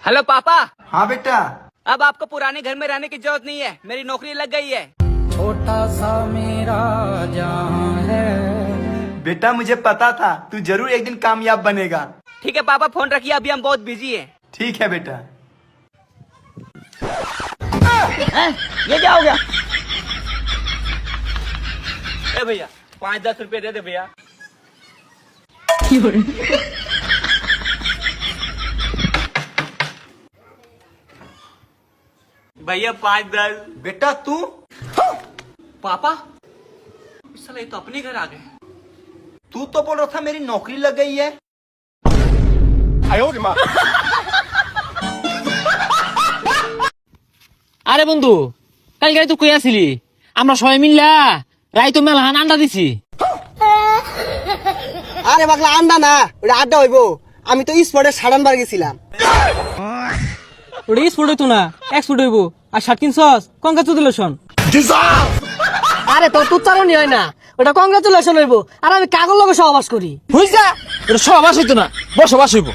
Hello पापा। हाँ बेटा। अब आपको पुराने घर में रहने की जरूरत नहीं है, मेरी नौकरी लग गई है। छोटा सा मेरा जहां है। बेटा मुझे पता था तू जरूर एक दिन कामयाब बनेगा। ठीक है पापा, फोन रखिए, अभी हम बहुत बिजी हैं। ठीक है बेटा। ये क्या हो गया? ए भैया 5-10 रुपए दे दे भैया। भैया 5-10। बेटा तू पापा साला ये तो अपने घर आ गए। तू तो बोल रहा था मेरी नौकरी लग गई है। আরে বন্ধু কালকে তো কই আসিলি আমরা সবাই মিললা রাই তো মেলা আন্ডা দিছি। আরে পাগলা আন্ডা না ওটা আড্ডা হইবো। আমি তো স্পটে সাড়ানবার গেছিলাম। ওটা স্পোর্ট হইতো না এক্সপোর্ট হইবো। আর শার্ট কিনছস কংগ্রাচুলেশন। আরে তোর তুচ্চারণই হয় না, ওটা কংগ্রাচুলেশন হইবো। আর আমি কাগজ লগে সহবাস করি। হইছা ওটা সহবাস হইতো না বসবাস হইবো।